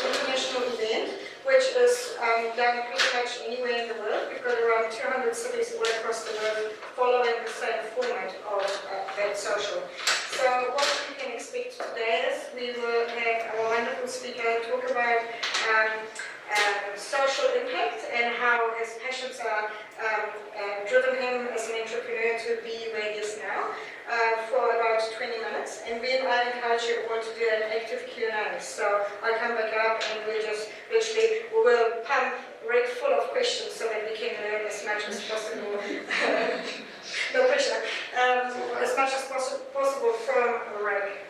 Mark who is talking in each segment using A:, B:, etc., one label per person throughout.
A: international event, which is done pretty much anywhere in the world. We've got around 200 cities all across the world following the same format of that social. So what we can expect today is we will have our wonderful speaker talk about social impact and how his passions are driven him as an entrepreneur to be where he is now for about 20 minutes. And then I encourage you all to do an active Q&A. So I'll come back up and we'll just literally, we will pump Rick full of questions so that we can learn as much as possible. No pressure. As much as possible from Rick.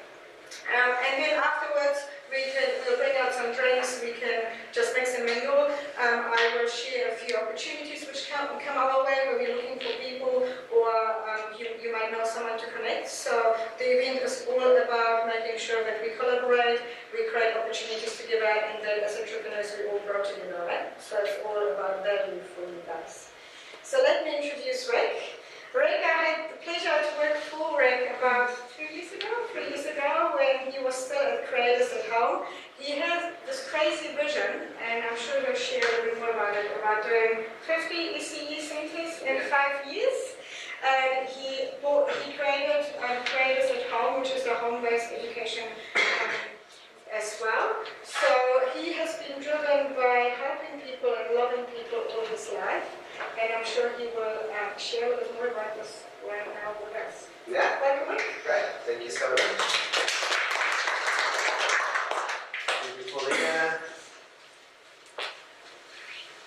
A: And then afterwards, we'll bring out some drinks, we can just mix and mingle. I will share a few opportunities which come our way where we're looking for people, or you might know someone to connect. So the event is all about making sure that we collaborate, we create opportunities together, and that as entrepreneurs we all grow together, right? So it's all about value for you guys. So let me introduce Rick. Rick, I had the pleasure to work for Rick about 3 years ago, when he was still at Creators at Home. He has this crazy vision, and I'm sure he'll share a little bit more about it, about doing 50 ECE centers in 5 years. And he created Creators at Home, which is a home-based education as well. So he has been driven by helping people and loving people all his life. And I'm sure he will share a little more about this right now with us.
B: Yeah.
A: Welcome, Rick.
B: Great. Thank you so much. Thank you, Paulina.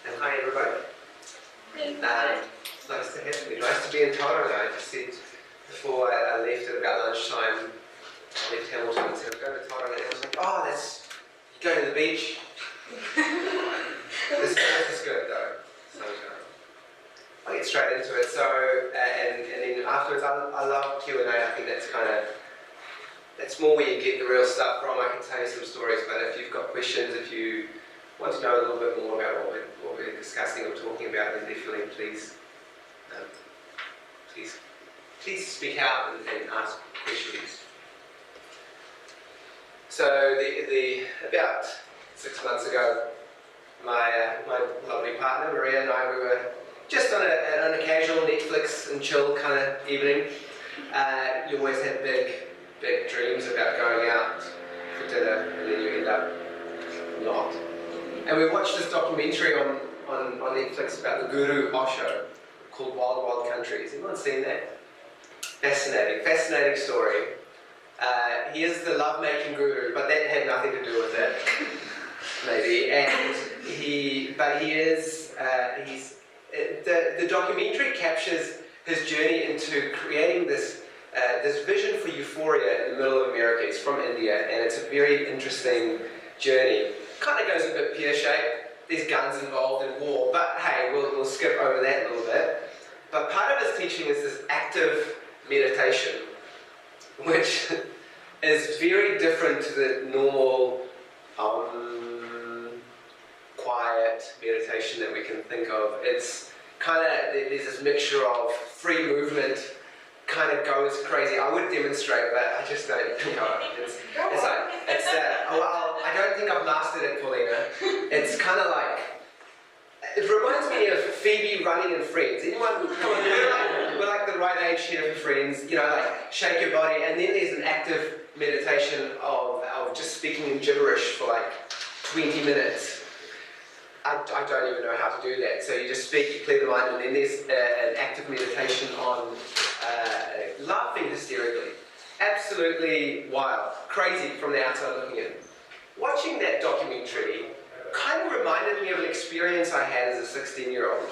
B: And hi, everybody. It's nice to have you. Nice to be in Tauranga. I just said before I left at about lunchtime, I left Hamilton and said, I'm going to Tauranga. And I was like, oh, that's, you go to the beach. This is good, though. So good. I'll get straight into it. So, and then afterwards, I love Q&A. I think that's more where you get the real stuff from. I can tell you some stories, but if you've got questions, if you want to know a little bit more about what we're discussing or talking about, then definitely please speak out and ask questions. So, about 6 months ago, my lovely partner Maria and I, we were just on an occasional Netflix and chill kind of evening. You always have big dreams about going out for dinner, and then you end up not. And we watched this documentary on Netflix about the Guru Osho called Wild Wild Countries. Anyone seen that? Fascinating story. He is the love-making guru, but that had nothing to do with it, maybe. And the documentary captures his journey into creating this vision for euphoria in the middle of America. He's from India, and it's a very interesting journey. Kind of goes a bit pear-shaped. There's guns involved in war, but hey, we'll skip over that a little bit. But part of his teaching is this active meditation, which is very different to the normal quiet meditation that we can think of. It's kind of, there's this mixture of free movement, kind of goes crazy. I would demonstrate, but I just don't know. I don't think I've mastered it, Paulina. It's kind of like, it reminds me of Phoebe running in Friends. Anyone, come on, we're like the right age here for Friends, you know, like shake your body, and then there's an active meditation of just speaking in gibberish for like 20 minutes. I don't even know how to do that. So you just speak, you clear the mind, and then there's an active meditation on laughing hysterically. Absolutely wild, crazy from the outside looking in. Watching that documentary kind of reminded me of an experience I had as a 16-year-old.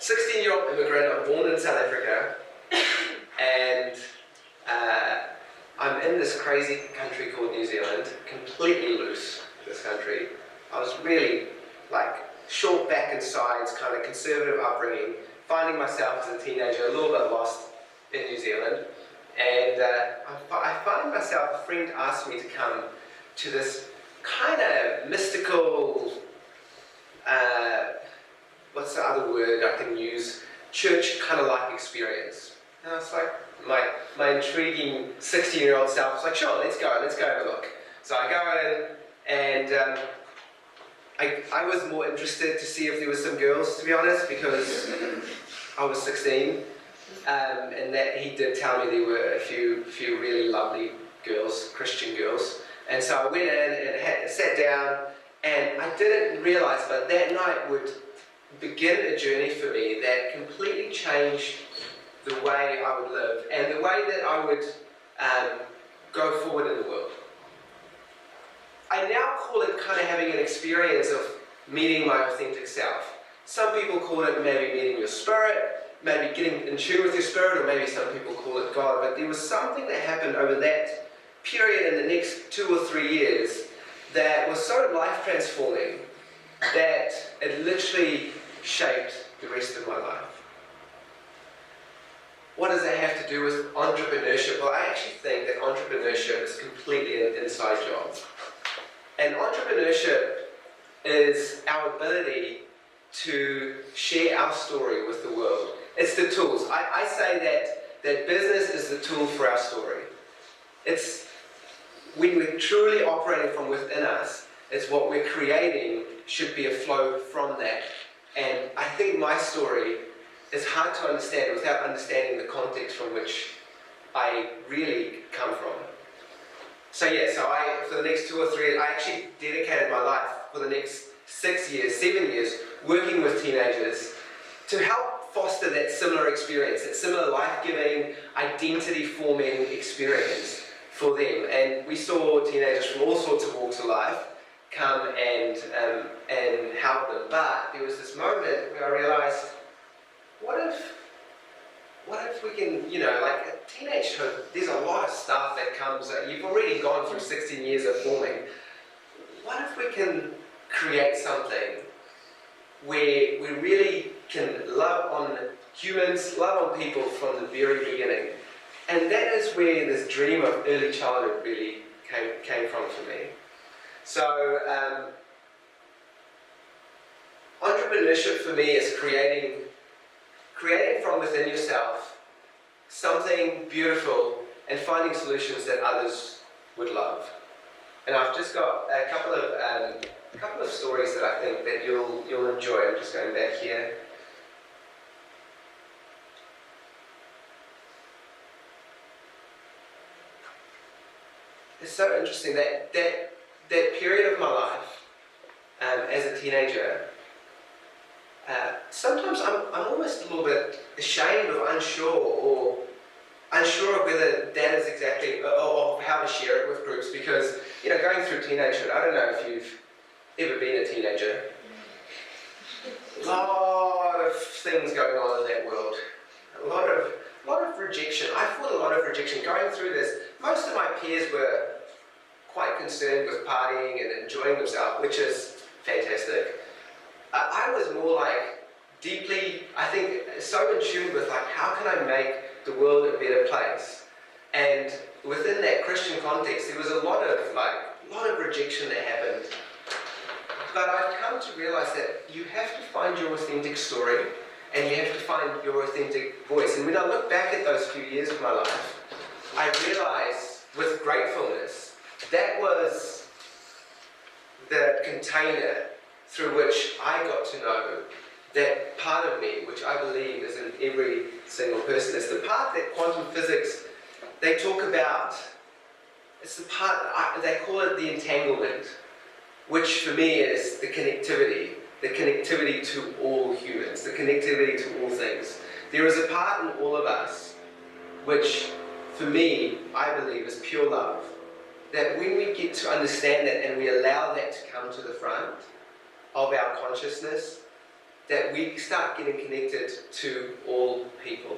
B: 16-year-old immigrant, I'm born in South Africa, and I'm in this crazy country called New Zealand, completely loose, this country. I was really like short back and sides, kind of conservative upbringing, finding myself as a teenager a little bit lost in New Zealand. And I find myself, a friend asked me to come to this kind of mystical, what's the other word I can use, church kind of like experience. And I was like, my intriguing 16-year-old self was like, sure, let's go have a look. So I go in, and I was more interested to see if there were some girls, to be honest, because I was 16, and that he did tell me there were a few really lovely girls, Christian girls. And so I went in and sat down, and I didn't realise, but that night would begin a journey for me that completely changed the way I would live and the way that I would go forward in the world. I now call it kind of having an experience of meeting my authentic self. Some people call it maybe meeting your spirit, maybe getting in tune with your spirit, or maybe some people call it God. But there was something that happened over that period in the next 2 or 3 years that was so life transforming that it literally shaped the rest of my life. What does that have to do with entrepreneurship? Well, I actually think that entrepreneurship is completely an inside job. And entrepreneurship is our ability to share our story with the world. It's the tools. I say that business is the tool for our story. It's when we're truly operating from within us, it's what we're creating should be a flow from that. And I think my story is hard to understand without understanding the context from which I really come from. So for the next 2 or 3 years, I actually dedicated my life for the next 6 years, 7 years, working with teenagers to help foster that similar experience, that similar life-giving, identity-forming experience for them. And we saw teenagers from all sorts of walks of life come and help them. But there was this moment where I realized, what if we can, like teenagehood, there's a lot of stuff that comes, you've already gone through 16 years of forming. What if we can create something where we really can love on humans, love on people from the very beginning? And that is where this dream of early childhood really came from for me. So, entrepreneurship for me is creating from within yourself something beautiful and finding solutions that others would love. And I've just got a couple of stories that I think that you'll enjoy. I'm just going back here. It's so interesting that period of my life as a teenager. Sometimes I'm almost a little bit ashamed or unsure of whether that is exactly, or how to share it with groups, because, going through teenagehood, I don't know if you've ever been a teenager. A lot of things going on in that world. A lot of rejection. I felt a lot of rejection going through this. Most of my peers were quite concerned with partying and enjoying themselves, which is fantastic. I was more like deeply, I think, so in tune with like, how can I make the world a better place? And within that Christian context, there was a lot of rejection that happened. But I've come to realize that you have to find your authentic story, and you have to find your authentic voice. And when I look back at those few years of my life, I realize with gratefulness that was the container through which I got to know that part of me, which I believe is in every single person. It's the part that quantum physics, they talk about. It's the part, they call it the entanglement, which for me is the connectivity to all humans, the connectivity to all things. There is a part in all of us, which for me, I believe is pure love. That when we get to understand that and we allow that to come to the front of our consciousness, that we start getting connected to all people.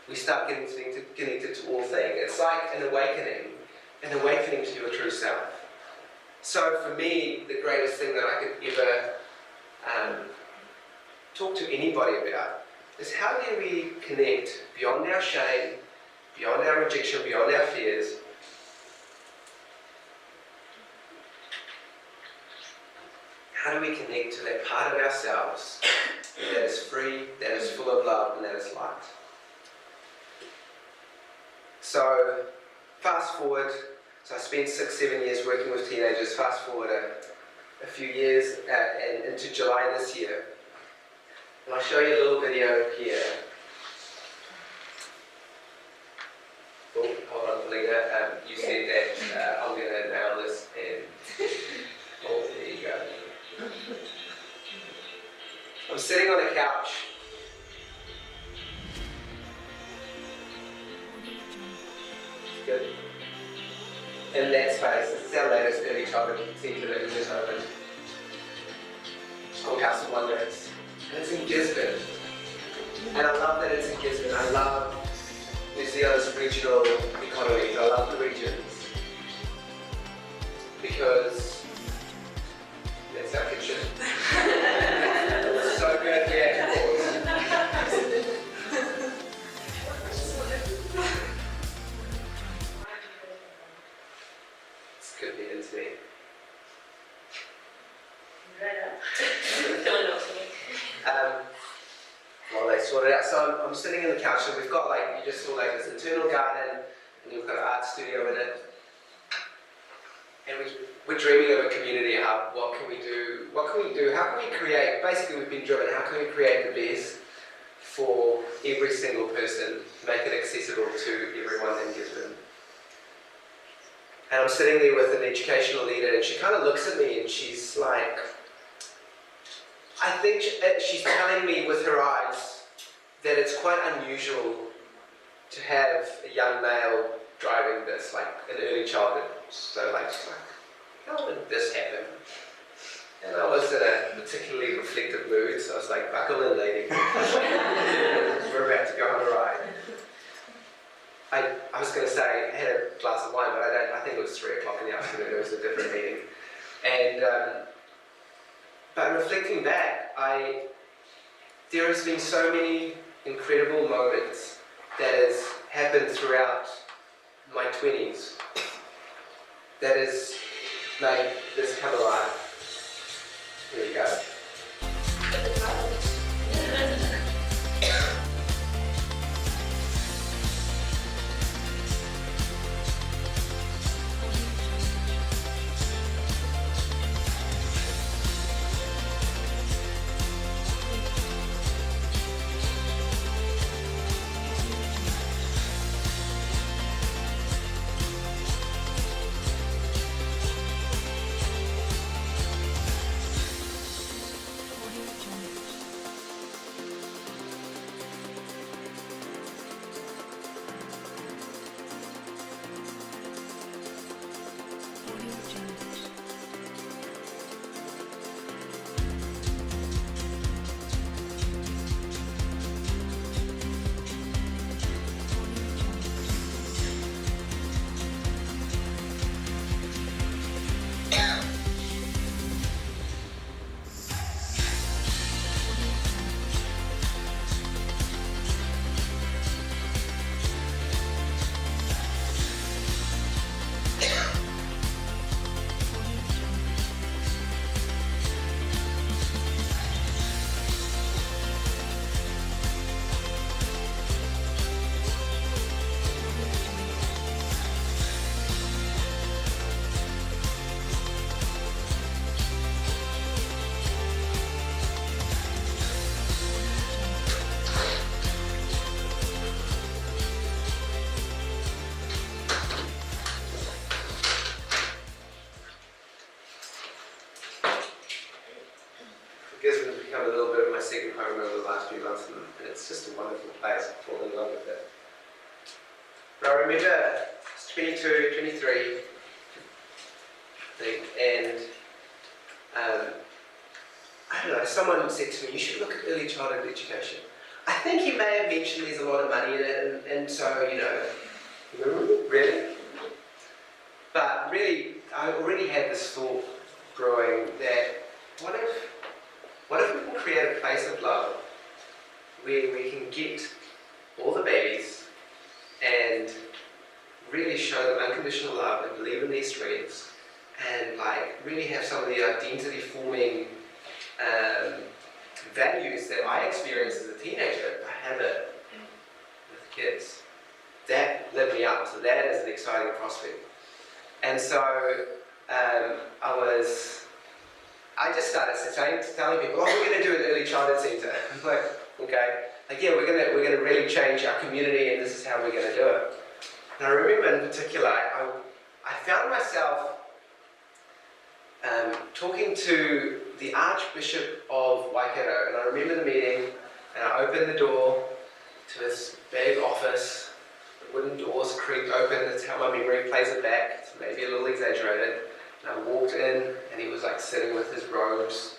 B: We start getting connected to all things. It's like an awakening to your true self. So for me, the greatest thing that I could ever talk to anybody about is how do we connect beyond our shame, beyond our rejection, beyond our fears. How do we connect to that part of ourselves that is free, that is full of love, and that is light? So, fast forward, So I spent 6-7 years working with teenagers. Fast forward a few years and into July this year. And I'll show you a little video here. Oh, hold on, Felina. You said that I'm going to nail this and... Oh, there you go. I'm sitting on a couch. Good. In that space, this is our latest early childhood centre that we just opened. It's called House of Wonders. And it's in Gisborne. And I love that it's in Gisborne. I love New Zealand's regional economies. I love the regions. Because it's our kitchen. It's so good, yeah. It's good being into me. Well, they sorted out. So I'm sitting in the couch, and we've got you just saw this internal garden, and we've got an art studio in it. And we're dreaming of a community hub. What can we do? What can we do? How can we create? Basically, we've been driven. How can we create the best for every single person? Make it accessible to everyone in Gisborne. And I'm sitting there with an educational leader, and she kind of looks at me, and she's like, I think she's telling me with her eyes that it's quite unusual to have a young male driving this, in early childhood. So she's like, how did this happen? And I was in a particularly reflective mood, so I was like, buckle in, lady. We're about to go on a ride. I was going to say I had a glass of wine, but I think it was 3 o'clock in the afternoon. It was a different meeting. And but reflecting back, there has been so many incredible moments that has happened throughout my 20s that has made this come alive. Here we go. Gisborne has become a little bit of my second home over the last few months, and it's just a wonderful place. I've fallen in love with it. But I remember it's 22, 23, I think, and I don't know, someone said to me, you should look at early childhood education. I think he may have mentioned there's a lot of money in it, and so, really? But really, I already had this thought growing that what if we can create a place of love where we can get all the babies and really show them unconditional love and believe in their strengths and really have some of the identity forming values that I experienced as a teenager. I have it with kids. That lit me up, so that is an exciting prospect. And so I just started telling people, oh, we're going to do an early childhood centre. I'm like, okay. Like, yeah, we're gonna really change our community, and this is how we're going to do it. And I remember in particular, I found myself talking to the Archbishop of Waikato, and I remember the meeting, and I opened the door to this big office. The wooden doors creaked open. That's how my memory plays it back. It's maybe a little exaggerated. And I walked in, and he was like sitting with his robes,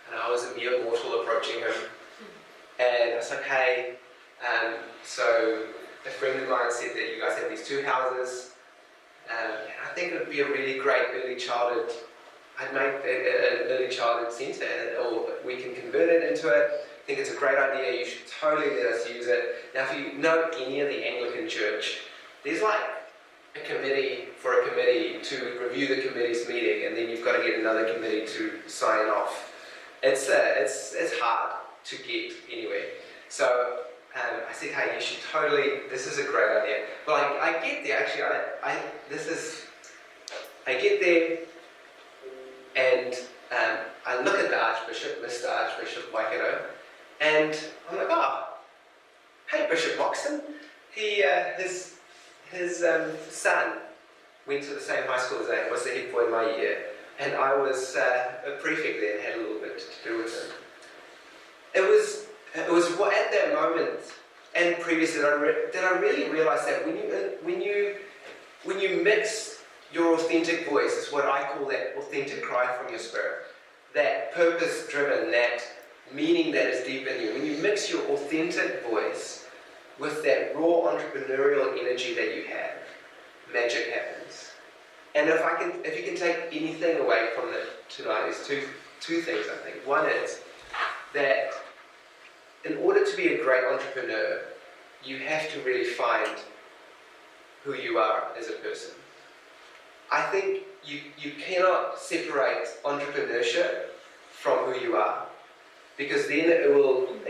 B: and I was a mere mortal approaching him. And I was like, hey, so a friend of mine said that you guys have these two houses, and I think it would be a really great early childhood. I'd make an early childhood centre, or we can convert it into it. I think it's a great idea. You should totally let us use it. Now, if you know any of the Anglican Church, there's like a committee for a committee to review the committee's meeting, and then you've got to get another committee to sign off. It's hard to get anyway. So I said, hey, you should totally. This is a great idea. Well, I get there actually. I get there, and I look at the Archbishop, Mr. Archbishop Waikato, and I'm like, oh, hey, Bishop Moxon. His son went to the same high school as I was the head boy in my year, and I was a prefect there and had a little bit to do with him. It was at that moment and previously that I really realised that when you mix your authentic voice, is what I call that authentic cry from your spirit, that purpose-driven, that meaning that is deep in you. When you mix your authentic voice with that raw entrepreneurial energy that you have, magic happens. And if you can take anything away from tonight, there's two things I think. One is that in order to be a great entrepreneur, you have to really find who you are as a person. I think you cannot separate entrepreneurship from who you are, because then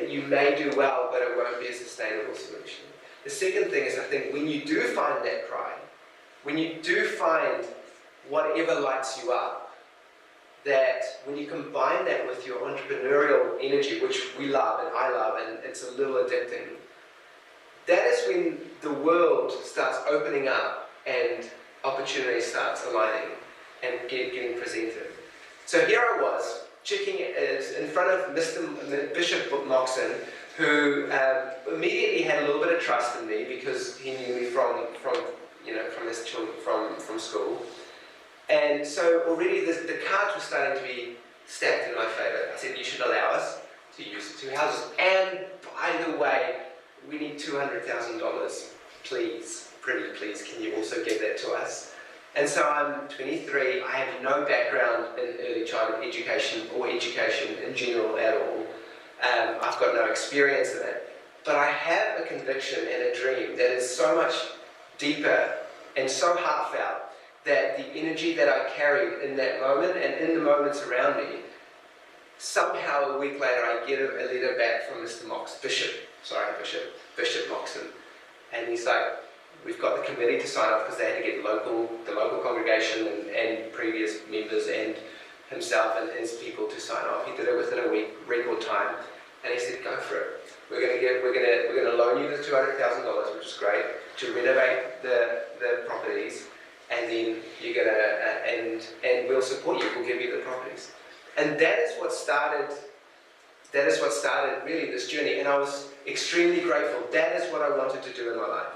B: you may do well, but it won't be a sustainable solution. The second thing is, I think when you do find that cry, when you do find whatever lights you up, that when you combine that with your entrepreneurial energy, which we love and I love, and it's a little addicting, that is when the world starts opening up and opportunity starts aligning and getting presented. So here I was, checking in front of Bishop Moxon, who immediately had a little bit of trust in me because he knew me from his children from school. And so already the cards were starting to be stacked in my favour. I said, you should allow us to use the two houses. And by the way, we need $200,000. Please, pretty please, can you also give that to us? And so I'm 23, I have no background in early childhood education or education in general at all. I've got no experience in it. But I have a conviction and a dream that is so much deeper and so heartfelt that the energy that I carried in that moment and in the moments around me, somehow a week later I get a letter back from Bishop Moxon. And he's like, we've got the committee to sign off, because they had to get the local congregation and previous members and himself and his people to sign off. He did it within a week, record time, and he said, go for it. We're going to loan you the $200,000, which is great, to renovate the properties, and then you're going to and we'll support you. We'll give you the properties. And that is what started really this journey, and I was extremely grateful. That is what I wanted to do in my life.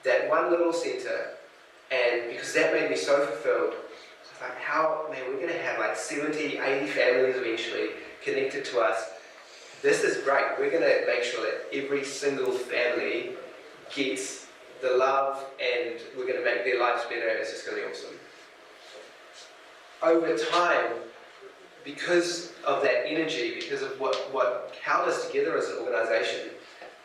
B: That one little centre, and because that made me so fulfilled. I was like, we're going to have like 70, 80 families eventually connected to us. This is great. We're going to make sure that every single family gets the love, and we're going to make their lives better. It's just going to be awesome. Over time, because of that energy, because of what held us together as an organisation,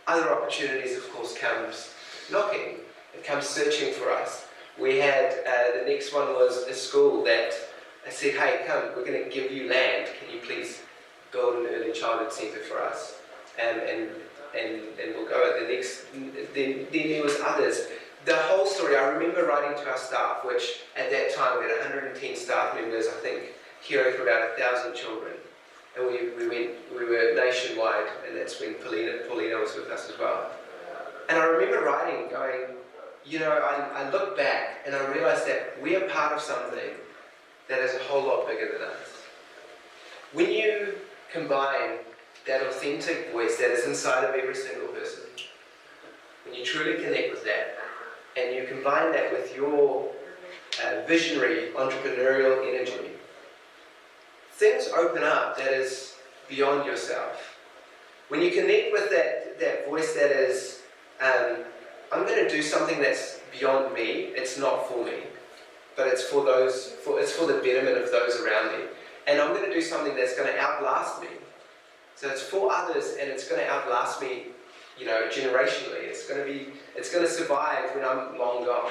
B: other opportunities, of course, comes knocking. It comes searching for us. We had, the next one was a school that said, hey, come, we're going to give you land. Can you please build an early childhood centre for us? And we'll go at the next. Then there was others. the whole story, I remember writing to our staff, which at that time we had 110 staff members, I think, caring for about 1,000 children. And we were nationwide, and that's when Paulina was with us as well. And I remember writing, going, you know, I look back and I realized that we are part of something that is a whole lot bigger than us. When you combine that authentic voice that is inside of every single person, when you truly connect with that, and you combine that with your visionary, entrepreneurial energy, things open up that is beyond yourself. When you connect with that voice that is, I'm going to do something that's beyond me, it's not for me, but it's for the betterment of those around me. And I'm going to do something that's going to outlast me. So it's for others, and it's going to outlast me, you know, generationally. It's going to survive when I'm long gone.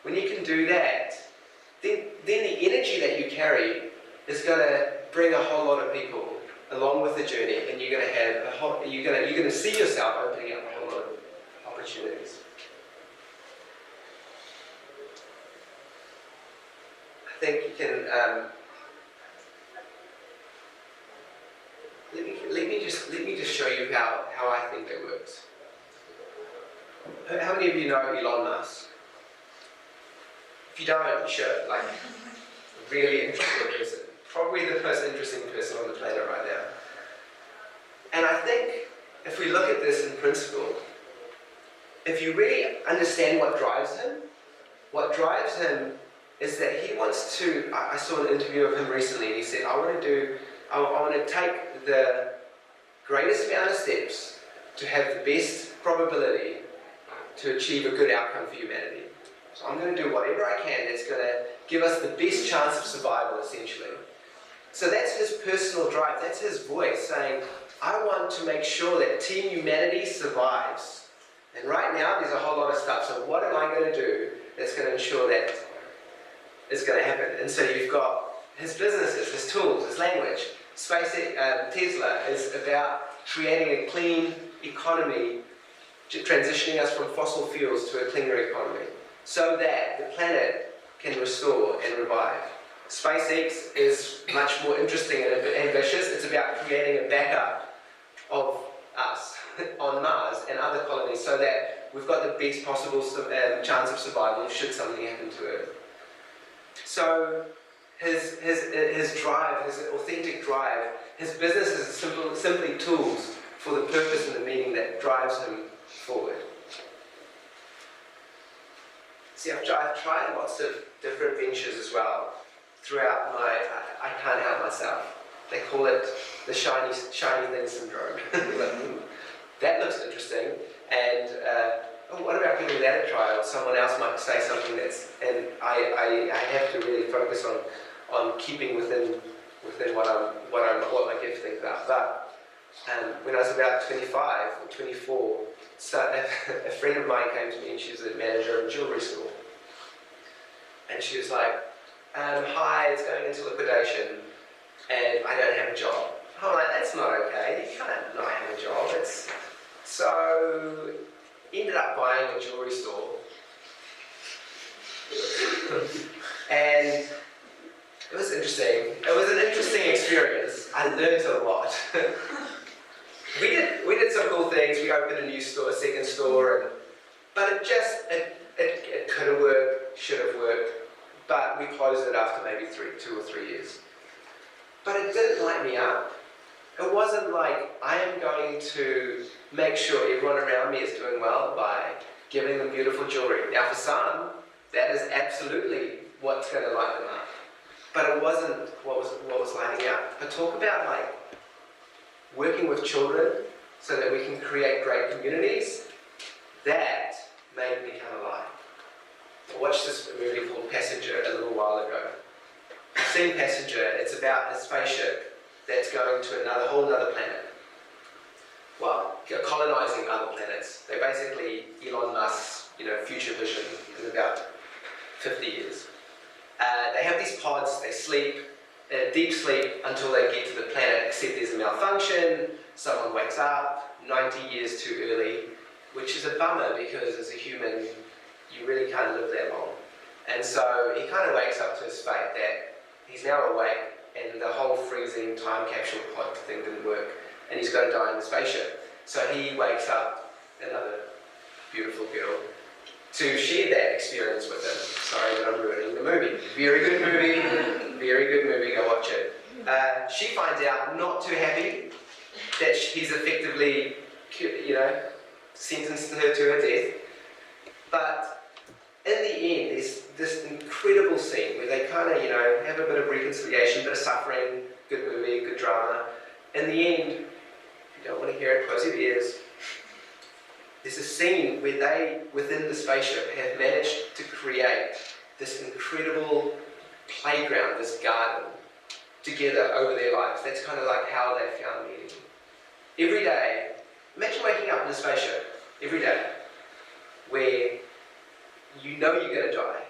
B: When you can do that, then the energy that you carry is going to bring a whole lot of people along with the journey, and you're going to have you're going to see yourself opening up a whole lot of opportunities. I think you can. Let me just show you how I think that works. How many of you know Elon Musk? If you don't, you should. Like, really interesting person. Probably the most interesting person on the planet right now. And I think if we look at this in principle, if you really understand what drives him is that he wants to. I saw an interview of him recently, and he said, I want to take the greatest amount of steps to have the best probability to achieve a good outcome for humanity. So I'm going to do whatever I can that's going to give us the best chance of survival, essentially. So that's his personal drive, that's his voice saying, I want to make sure that Team Humanity survives. And right now there's a whole lot of stuff, so what am I going to do that's going to ensure that it's going to happen? And so you've got his businesses, his tools, his language. Tesla is about creating a clean economy, transitioning us from fossil fuels to a cleaner economy, so that the planet can restore and revive. SpaceX is much more interesting and ambitious. It's about creating a backup of us on Mars and other colonies, so that we've got the best possible chance of survival should something happen to Earth. So his drive, his authentic drive, his business is simply tools for the purpose and the meaning that drives him forward. See, I've tried lots of different ventures as well throughout I can't help myself. They call it the shiny thing syndrome. That looks interesting, and what about giving that a try? Or someone else might say something and I have to really focus on keeping within what my gift things are. But when I was about 25 or 24, a friend of mine came to me, and she was a manager of a jewellery store. And she was like, hi, it's going into liquidation, and I don't have a job. I'm like, that's not okay, you can't not have a job. So, ended up buying a jewellery store. And it was interesting. It was an interesting experience. I learned a lot. We did some cool things. We opened a new store, a second store, but it could have worked, should have worked, but we closed it after maybe 2 or 3 years. But it didn't light me up. It wasn't like I am going to make sure everyone around me is doing well by giving them beautiful jewellery. Now, for some, that is absolutely what's going to light them up. But it wasn't what was lighting up. But talk about like working with children so that we can create great communities. That made me come alive. I watched this movie called Passenger a little while ago. I've seen Passenger. It's about a spaceship that's going to whole another planet. Well, colonizing other planets. They basically Elon Musk's, future vision in about 50 years. They have these pods. They sleep, deep sleep, until they get to the planet. Except there's a malfunction. Someone wakes up 90 years too early, which is a bummer because as a human, you really can't live that long. And so he kind of wakes up to his fate that he's now awake and the whole freezing time capsule pod thing didn't work and he's going to die in the spaceship. So he wakes up, another beautiful girl, to share that experience with him. Sorry that I'm ruining the movie. Very good movie, very good movie, go watch it. She finds out, not too happy, that he's effectively, sentenced her to her death. But in the end, there's this incredible scene where they kind of, have a bit of reconciliation, bit of suffering, good movie, good drama. In the end, if you don't want to hear it, close your ears. There's a scene where they, within the spaceship, have managed to create this incredible playground, this garden, together over their lives. That's kind of like how they found meaning. Every day, imagine waking up in a spaceship every day, where you know you're going to die.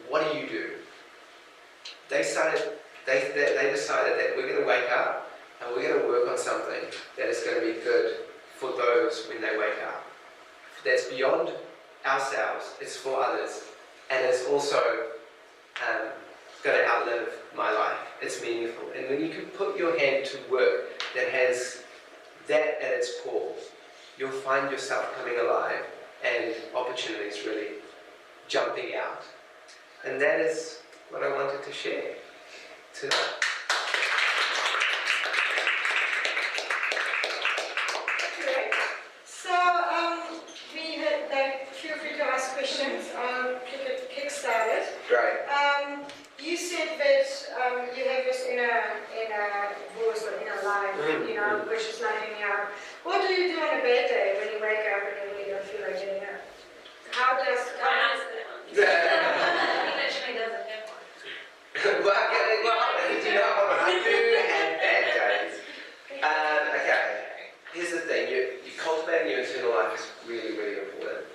B: What do? They decided that we're going to wake up and we're going to work on something that is going to be good for those when they wake up. That's beyond ourselves, it's for others, and it's also going to outlive my life. It's meaningful. And when you can put your hand to work that has that at its core, you'll find yourself coming alive and opportunities really jumping out. And that is what I wanted to share tonight.
A: Great. So feel free to ask questions. Kick started.
B: Right.
A: You said that you have this inner voice or inner life, which is lighting you up. What do you do on a bad day when you wake up and you really don't feel like getting up? How does
C: He literally doesn't have one.
B: I do have bad days. Okay, here's the thing, you cultivating your internal life is really, really important.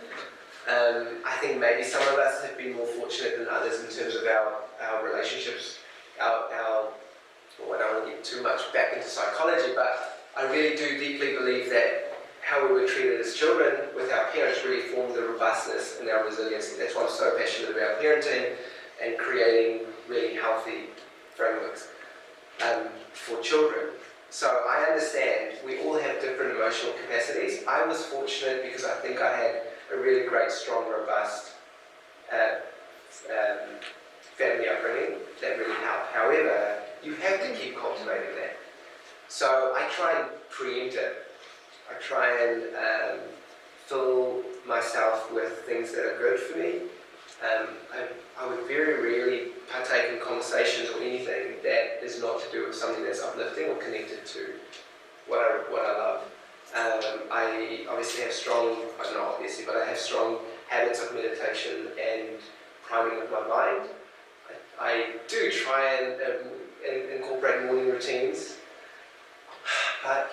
B: I think maybe some of us have been more fortunate than others in terms of our relationships, well, I don't want to get too much back into psychology, but I really do deeply believe that how we were treated as children with our parents really formed the robustness and our resilience. That's why I'm so passionate about parenting and creating really healthy frameworks for children. So I understand we all have different emotional capacities. I was fortunate because I think I had a really great, strong, robust family upbringing that really helped. However, you have to keep cultivating that. So I try and preempt it. I try and fill myself with things that are good for me. I would very rarely partake in conversations or anything that is not to do with something that's uplifting or connected to what I love. I obviously have strong, not obviously, but I have strong habits of meditation and priming of my mind. I do try and incorporate morning routines, but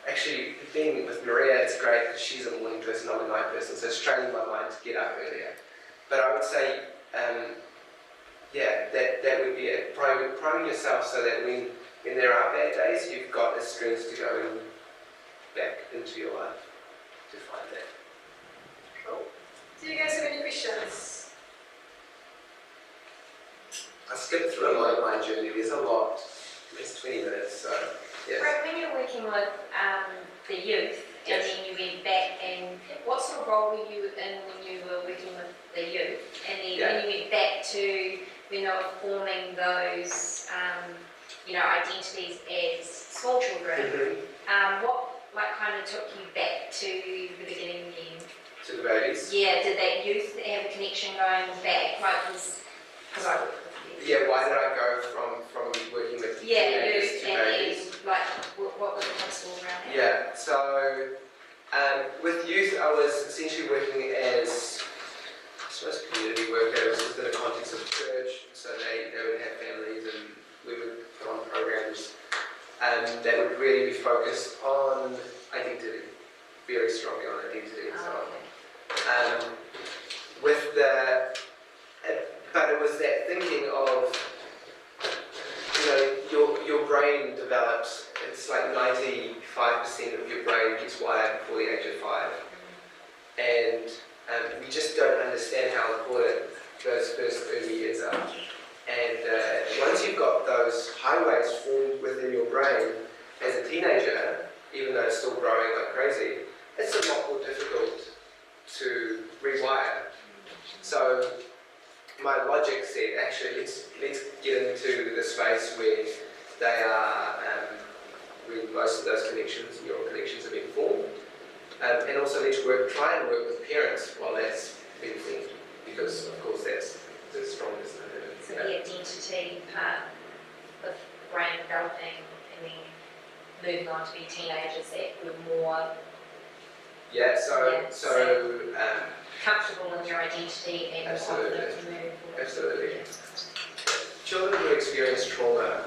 B: actually being with Maria, it's great because she's a morning person, I'm a night person, so it's training my mind to get up earlier. But I would say, that would be it. Priming yourself so that when there are bad days, you've got the strength to go back into your life to find that.
A: Cool. Do you guys have any questions?
B: I skipped through a lot of my journey. There's a lot. It's 20 minutes, so yeah.
C: Right, when you're working with the youth, and
B: Yes.
C: then you went back, and what sort of role were you in when you were working with the youth? And then when you went back to when they were forming those, identities as small children, what kind of took you back to the beginning again?
B: To the babies?
C: Yeah, did that youth have a connection going back? Because I worked with you.
B: Yeah, why did I go from working with teenagers
C: youth
B: to
C: and
B: babies?
C: then, what was the principle around that?
B: Yeah, so with youth I was essentially working as, I suppose, community workers within the context of church, so they would have families and we would put on programs that would really be focused on identity, very strongly on identity and so on. But it was that thinking of, your brain develops, it's like 95% of your brain gets wired before the age of 5. And We just don't understand how important those first early years are. And once you've got those highways formed within your brain as a teenager, even though it's still growing like crazy, it's a lot more difficult to rewire. So my logic said, actually, let's get into the space where they are, where most of those connections, neural connections, are being formed. And also let's try and work with parents while that's being formed, because of course that's the strongest.
C: So the identity part of brain developing and then moving on to be teenagers that were more comfortable in your identity and confident to move forward.
B: Absolutely. Children who experience trauma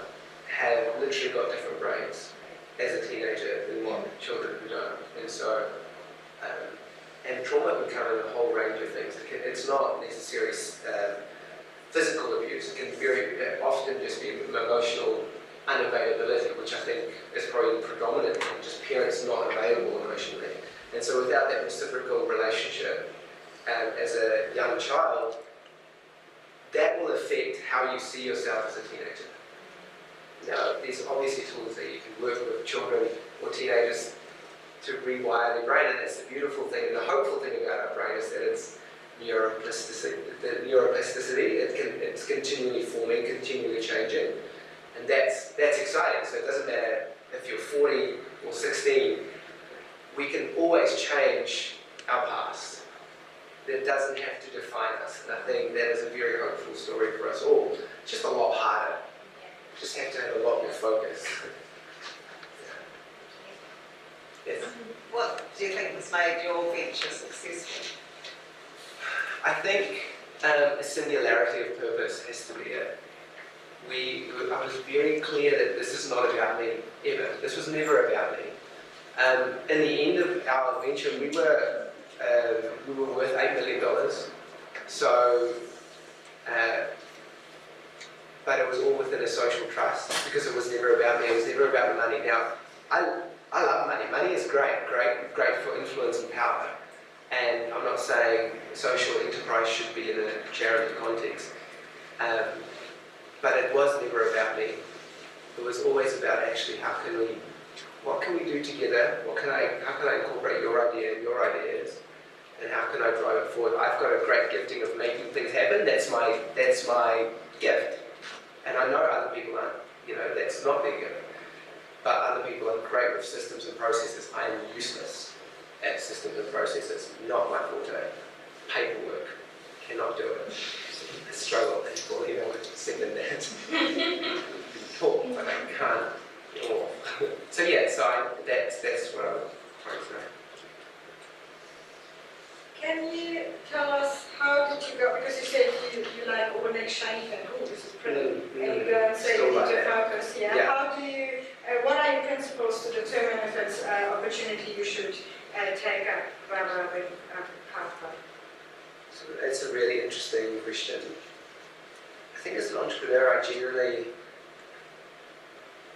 B: have literally got different brains as a teenager than what children who don't. And so, and trauma can come in a whole range of things. It's not necessarily physical abuse. It can very often just be emotional unavailability, which I think is probably predominant, just parents not available emotionally. And so without that reciprocal relationship, as a young child, that will affect how you see yourself as a teenager. Now, there's obviously tools that you can work with children or teenagers to rewire their brain, and that's the beautiful thing and the hopeful thing about our brain is that it's neuroplasticity. It's continually forming, continually changing, and that's exciting. So it doesn't matter if you're 40 or 16, we can always change our past. That doesn't have to define us, and I think that is a very hopeful story for us all. It's just a lot harder. Just have to have a lot more focus. Yes.
D: What do you think has made your venture successful?
B: I think a singularity of purpose has to be it. I was very clear that this is not about me, ever. This was never about me. In the end of our venture, we were worth $8 million. So, but it was all within a social trust because it was never about me. It was never about the money. Now, I love money. Money is great for influence and power. And I'm not saying social enterprise should be in a charity context. But it was never about me. It was always about actually what can we do together? How can I incorporate your idea and your ideas? And how can I drive it forward? I've got a great gifting of making things happen. That's my gift. And I know other people aren't, that's not their gift. But other people are great with systems and processes. I am useless at systems and processes. Not my forte. Paperwork. Cannot do it. I struggle. People would second that. Talk, but I can't. So that's what I'm trying to say.
A: Can you tell us how did you go? Because you said you like all the next shiny thing. Oh, this is pretty. And you go and say you need to focus. Yeah. How do you? What are your principles to determine if it's an opportunity you should take up rather than pathway?
B: So it's a really interesting question. I think as an entrepreneur,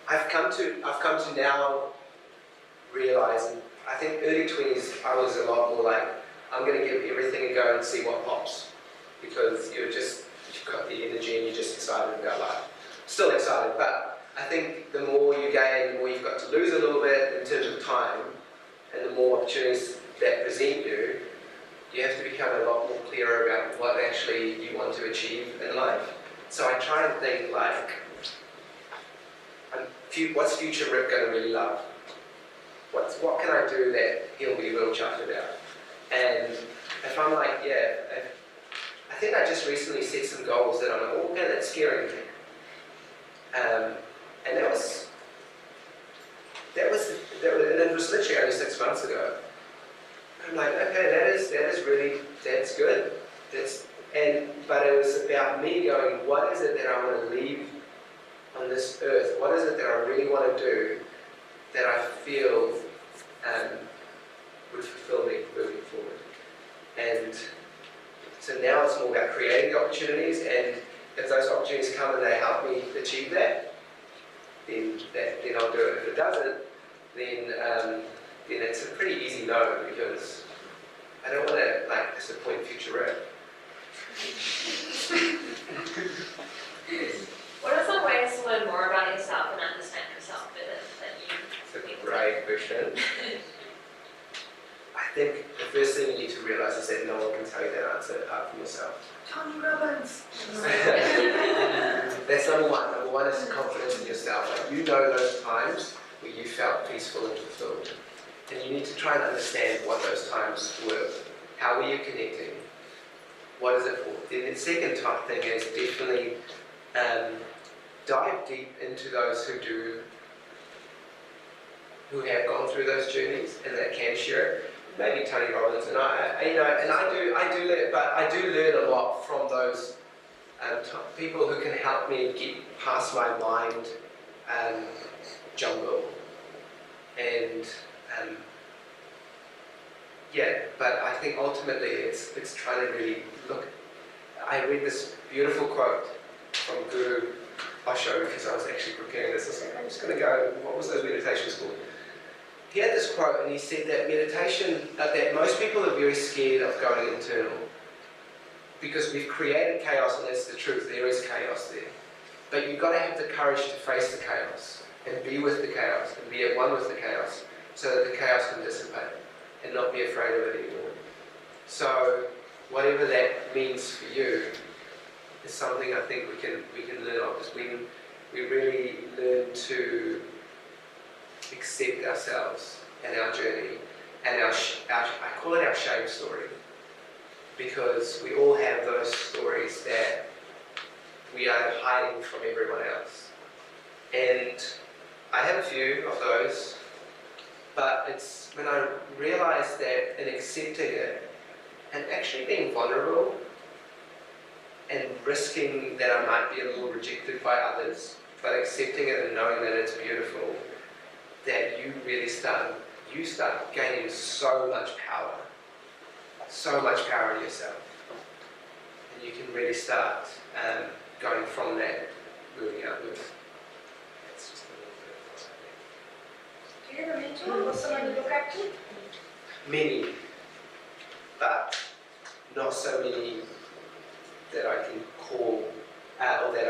B: I've come to now realize, and I think early 20s I was a lot more like, I'm going to give everything a go and see what pops, because you've got the energy and you're just excited about life. Still excited, but I think the more you gain, the more you've got to lose a little bit in terms of time, and the more opportunities that present you, you have to become a lot more clearer about what actually you want to achieve in life. So I try and think like, what's future Rip going to really love? What can I do that he'll be real chuffed about? And if I'm like, I think I just recently set some goals that I'm like, oh, okay, that's scaring me. And that was, and it was literally only 6 months ago. I'm like, okay, that's good. But it was about me going, what is it that I want to leave on this earth? What is it that I really want to do that I feel would fulfill me moving forward? And so now it's more about creating opportunities, and if those opportunities come and they help me achieve that, then I'll do it. If it doesn't, then it's a pretty easy no, because I don't want to like disappoint future rep.
C: What are some ways to learn more about yourself and understand yourself better that you?
B: It's a great question. I think the first thing you need to realise is that no one can tell you that answer apart from yourself.
D: Tony Robbins.
B: That's number one. Number one is confidence in yourself. Like, you know those times where you felt peaceful and fulfilled. And you need to try and understand what those times were. How were you connecting? What is it for? Then the second type thing is definitely dive deep into those who have gone through those journeys and that can share it. Maybe Tony Robbins and I do learn, but I do learn a lot from those people who can help me get past my mind jungle. And but I think ultimately it's trying to really look. I read this beautiful quote from Guru Osho because I was actually preparing this. I was like, I'm just going to go. What was those meditations called? He had this quote and he said that meditation, that most people are very scared of going internal because we've created chaos, and that's the truth, there is chaos there. But you've got to have the courage to face the chaos and be with the chaos and be at one with the chaos so that the chaos can dissipate and not be afraid of it anymore. So whatever that means for you is something I think we can learn of, is when we really learn to accept ourselves and our journey and I call it our shame story, because we all have those stories that we are hiding from everyone else. And I have a few of those, but it's when I realised that in accepting it and actually being vulnerable and risking that I might be a little rejected by others, but accepting it and knowing that it's beautiful, that you really start gaining so much power in yourself. And you can really start going from that, moving outwards. That's just a little bit of what I think.
A: Do you have a mentor or someone you look up to?
B: Many, but not so many that I can call, or that I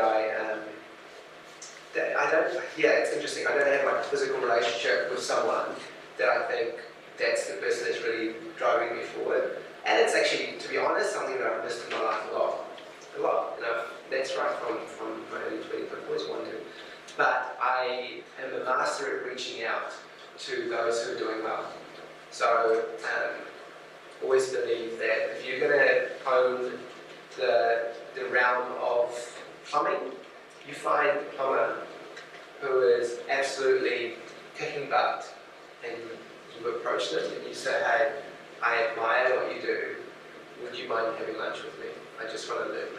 B: don't, it's interesting, I don't have like a physical relationship with someone that I think that's the person that's really driving me forward. And it's actually, to be honest, something that I've missed in my life a lot. And that's right from my early 20s, I've always wanted. But I am a master at reaching out to those who are doing well. So, always believe that if you're going to own the realm of plumbing, you find a plumber who is absolutely kicking butt, and you approach them and you say, hey, I admire what you do, would you mind having lunch with me? I just want to learn.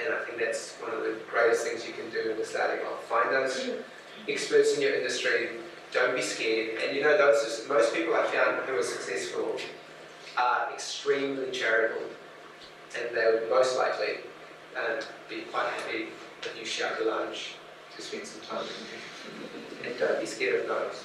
B: And I think that's one of the greatest things you can do in the starting off. Find those experts in your industry, don't be scared. And you know, most people I found who are successful are extremely charitable, and they would most likely be quite happy if you shout your lunch to spend some time with you. And don't be scared of no's.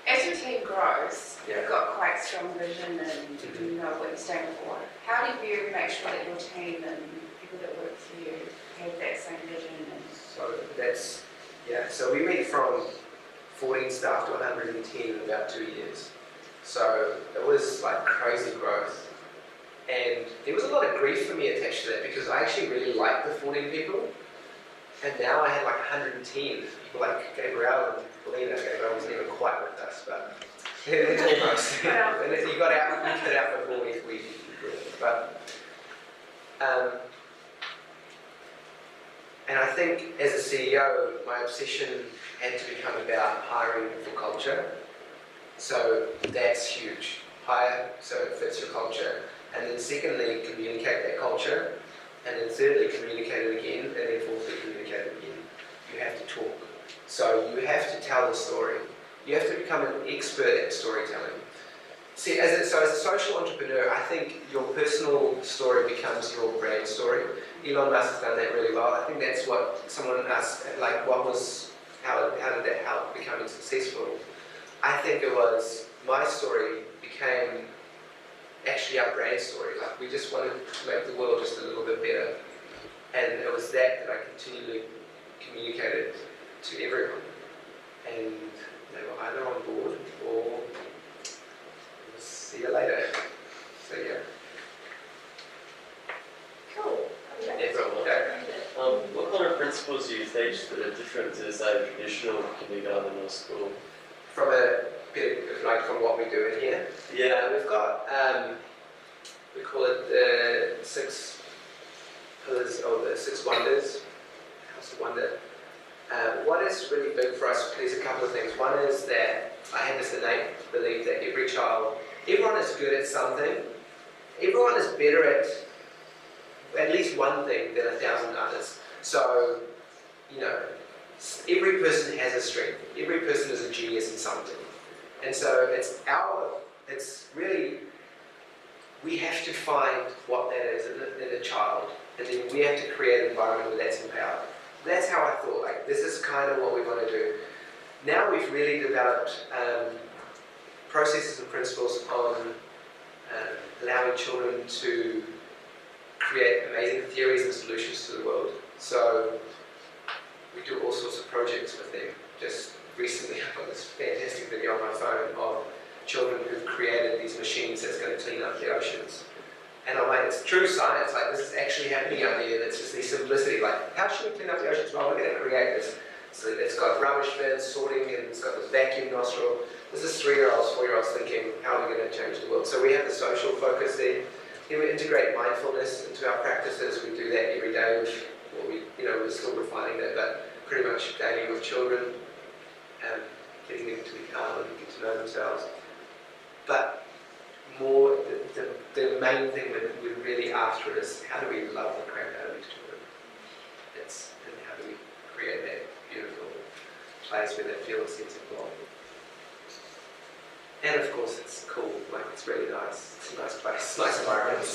E: As your team grows,
B: Yeah.
E: you've got quite strong vision and you know what you stand for. How do you make sure that your team and people that work for you have that same vision?
B: So we went from 14 staff to 110 in about 2 years. So it was like crazy growth. And there was a lot of grief for me attached to that because I actually really liked the 14 people. And now I had like 110 people like Gabrielle and Paulina. Gabrielle was never quite with us, but almost. And then you got out before we grew. But and I think as a CEO, my obsession had to become about hiring for culture. So that's huge. Hire so it fits your culture. And then secondly, communicate that culture. And then thirdly, communicate it again. And then fourthly, communicate it again. You have to talk. So you have to tell the story. You have to become an expert at storytelling. See, as a social entrepreneur, I think your personal story becomes your brand story. Elon Musk has done that really well. I think that's what someone asked, like, how did that help becoming successful? I think it was my story became actually our brand story. Like we just wanted to make the world just a little bit better, and it was that I continually communicated to everyone, and they were either on board or we'll see you later. So yeah.
C: Cool.
B: Everyone will go.
F: What kind of principles do you teach that are different to, say, traditional kindergarten or school?
B: From a bit, like from what we do in here.
F: Yeah.
B: We've got, we call it the 6 pillars or the 6 wonders, House of Wonder. What is really big for us, there's a couple of things. One is that I have this innate belief that every child, everyone is good at something. Everyone is better at least one thing than 1,000 others. So, you know, every person has a strength. Every person is a genius in something. And so it's really, we have to find what that is in a child. And then we have to create an environment where that's empowered. That's how I thought, like, this is kind of what we want to do. Now we've really developed processes and principles on allowing children to create amazing theories and solutions to the world. So we do all sorts of projects with them. Just recently I got this fantastic video on my phone of children who've created these machines that's going to clean up the oceans. And I'm like, it's true science, like this is actually happening out there, and it's just the simplicity, like how should we clean up the oceans? Well, we're going to create this. So it's got rubbish bins, sorting, and it's got this vacuum nostril. This is 3-year-olds, 4-year-olds thinking, how are we going to change the world? So we have the social focus there. Then we integrate mindfulness into our practices. We do that every day with, well, we're still refining that, but pretty much daily with children, getting them to be calm and get to know themselves. But more, the main thing that we're really after is how do we love the crap out of these children? And how do we create that beautiful place where they feel a sense of belonging? And of course it's cool, like it's really nice, it's a nice place, nice environment.